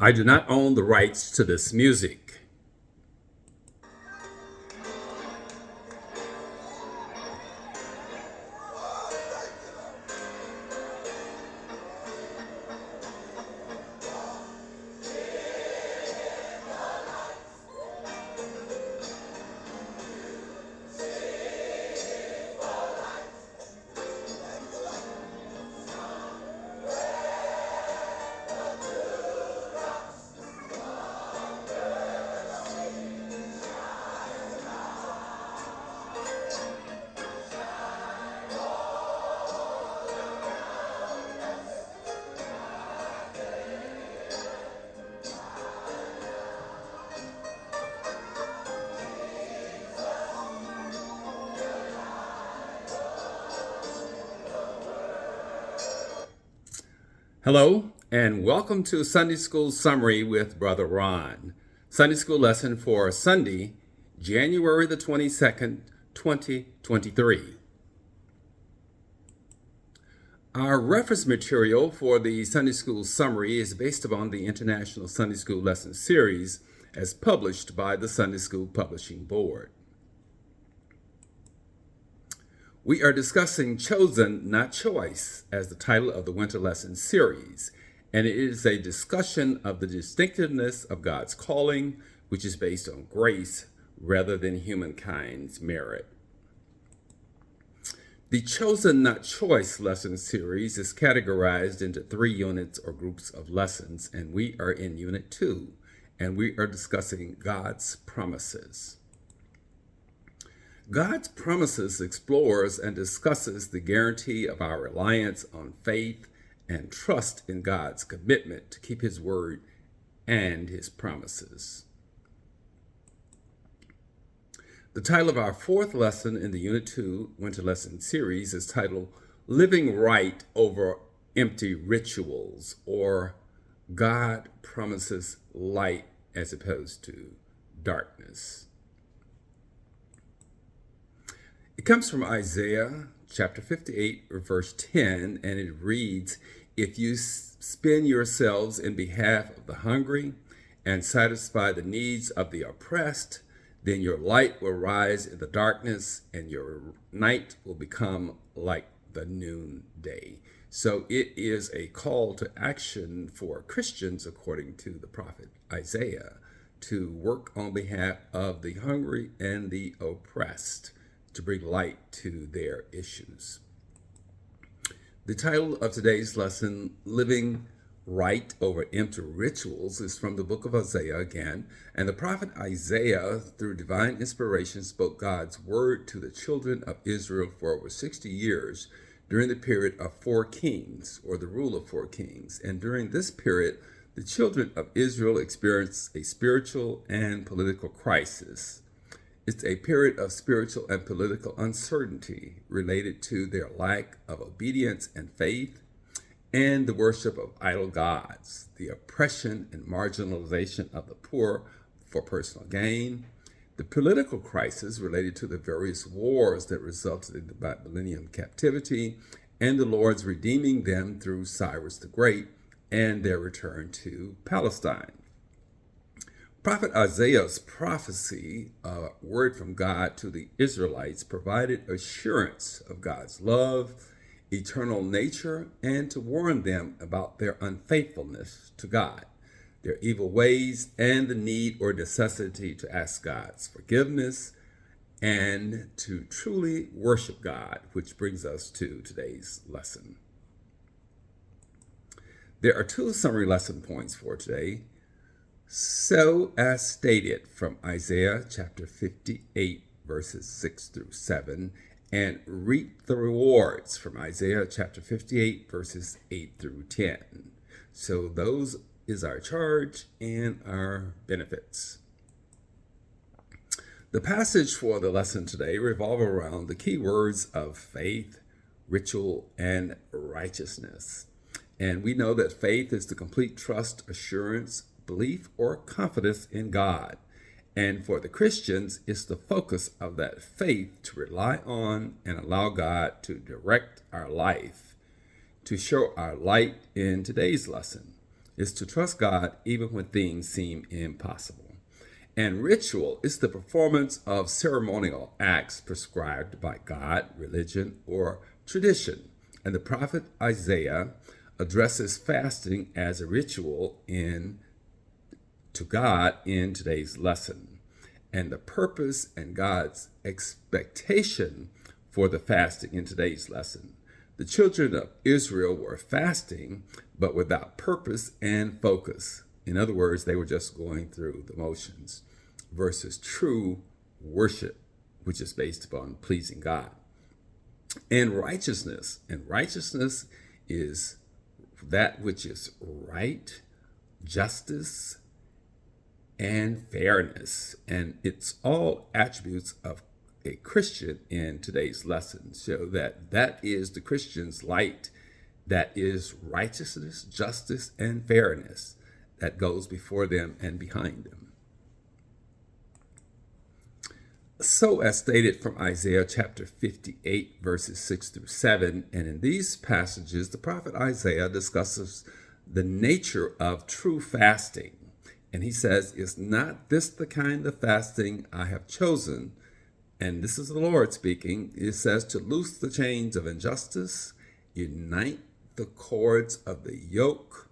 I do not own the rights to this music. Hello, and welcome to Sunday School Summary with Brother Ron. Sunday School lesson for Sunday, January the 22nd, 2023. Our reference material for the Sunday School Summary is based upon the International Sunday School Lesson Series as published by the Sunday School Publishing Board. We are discussing Chosen, Not Choice as the title of the Winter Lesson series, and it is a discussion of the distinctiveness of God's calling, which is based on grace rather than humankind's merit. The Chosen, Not Choice lesson series is categorized into 3 units or groups of lessons, and we are in Unit 2, and we are discussing God's promises. God's promises explores and discusses the guarantee of our reliance on faith and trust in God's commitment to keep His word and His promises. The title of our 4th lesson in the Unit 2 Winter Lesson series is titled Living Right Over Empty Rituals, or God Promises Light as opposed to darkness. It comes from Isaiah chapter 58, verse 10, and it reads, "If you spend yourselves in behalf of the hungry and satisfy the needs of the oppressed, then your light will rise in the darkness and your night will become like the noonday." So it is a call to action for Christians, according to the prophet Isaiah, to work on behalf of the hungry and the oppressed, to bring light to their issues. The title of today's lesson, Living Right Over Empty Rituals, is from the book of Isaiah again, and the prophet Isaiah, through divine inspiration, spoke God's word to the children of Israel for over 60 years during the period of 4 kings, or the rule of 4 kings. And during this period, the children of Israel experienced a spiritual and political crisis. It's a period of spiritual and political uncertainty related to their lack of obedience and faith, and the worship of idol gods, the oppression and marginalization of the poor for personal gain, the political crisis related to the various wars that resulted in the Babylonian captivity, and the Lord's redeeming them through Cyrus the Great and their return to Palestine. Prophet Isaiah's prophecy, a word from God to the Israelites, provided assurance of God's love, eternal nature, and to warn them about their unfaithfulness to God, their evil ways, and the need or necessity to ask God's forgiveness and to truly worship God, which brings us to today's lesson. There are 2 summary lesson points for today. So, as stated from Isaiah chapter 58, verses 6 through 7, and reap the rewards from Isaiah chapter 58, verses 8 through 10. So those is our charge and our benefits. The passage for the lesson today revolve around the key words of faith, ritual, and righteousness. And we know that faith is the complete trust, assurance, belief, or confidence in God. And for the Christians, it's the focus of that faith to rely on and allow God to direct our life, to show our light in today's lesson. is to trust God even when things seem impossible. And ritual is the performance of ceremonial acts prescribed by God, religion, or tradition. And the prophet Isaiah addresses fasting as a ritual to God in today's lesson. And the purpose and God's expectation for the fasting in today's lesson. The children of Israel were fasting, but without purpose and focus. In other words, they were just going through the motions versus true worship, which is based upon pleasing God. And righteousness is that which is right, justice, and fairness. And it's all attributes of a Christian in today's lesson. So that is the Christian's light, that is righteousness, justice, and fairness that goes before them and behind them. So as stated from Isaiah chapter 58, verses 6 through 7, and in these passages, the prophet Isaiah discusses the nature of true fasting. And he says, "Is not this the kind of fasting I have chosen?" And this is the Lord speaking. It says, "To loose the chains of injustice, unite the cords of the yoke,"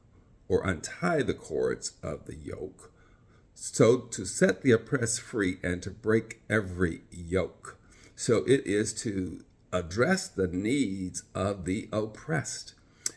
or untie the cords of the yoke. So to set the oppressed free and to break every yoke. So it is to address the needs of the oppressed.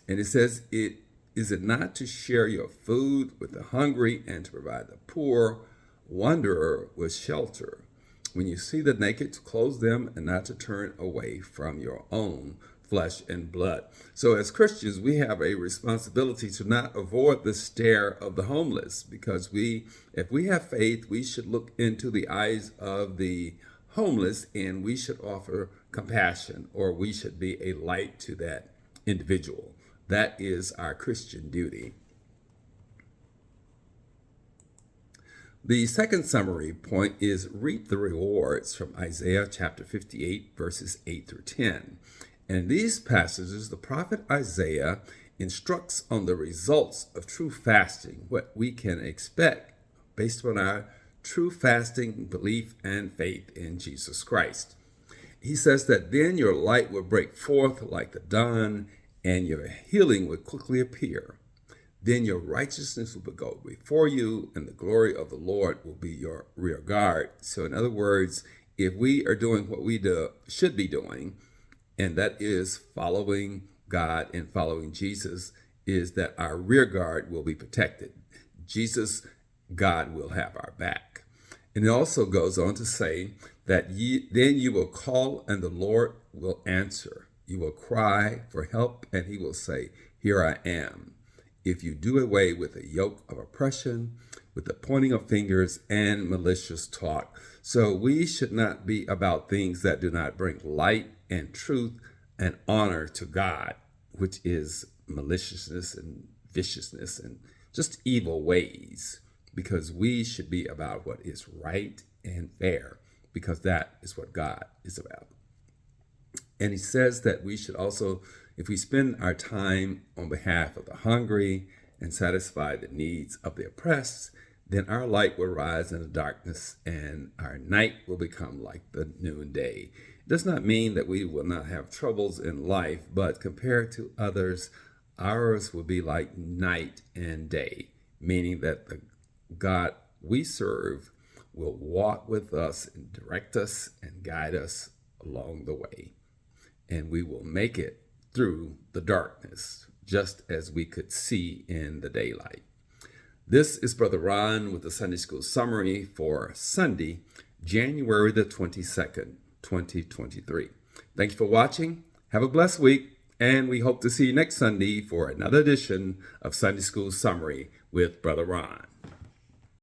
And it says, is it not to share your food with the hungry and to provide the poor wanderer with shelter? When you see the naked, to clothe them and not to turn away from your own flesh and blood. So as Christians, we have a responsibility to not avoid the stare of the homeless, because if we have faith, we should look into the eyes of the homeless and we should offer compassion, or we should be a light to that individual. That is our Christian duty. The second summary point is reap the rewards from Isaiah chapter 58, verses 8 through 10. And in these passages, the prophet Isaiah instructs on the results of true fasting, what we can expect based on our true fasting, belief, and faith in Jesus Christ. He says that then your light will break forth like the dawn, and your healing will quickly appear. Then your righteousness will go before you, and the glory of the Lord will be your rear guard. So in other words, if we are doing what we should be doing, and that is following God and following Jesus, is that our rear guard will be protected. Jesus, God will have our back. And it also goes on to say that then you will call and the Lord will answer. You will cry for help and he will say, "Here I am." If you do away with the yoke of oppression, with the pointing of fingers and malicious talk. So we should not be about things that do not bring light and truth and honor to God, which is maliciousness and viciousness and just evil ways, because we should be about what is right and fair, because that is what God is about. And he says that we should also, if we spend our time on behalf of the hungry and satisfy the needs of the oppressed, then our light will rise in the darkness and our night will become like the noonday. It does not mean that we will not have troubles in life, but compared to others, ours will be like night and day, meaning that the God we serve will walk with us and direct us and guide us along the way. And we will make it through the darkness, just as we could see in the daylight. This is Brother Ron with the Sunday School Summary for Sunday, January the 22nd, 2023. Thank you for watching. Have a blessed week, and we hope to see you next Sunday for another edition of Sunday School Summary with Brother Ron.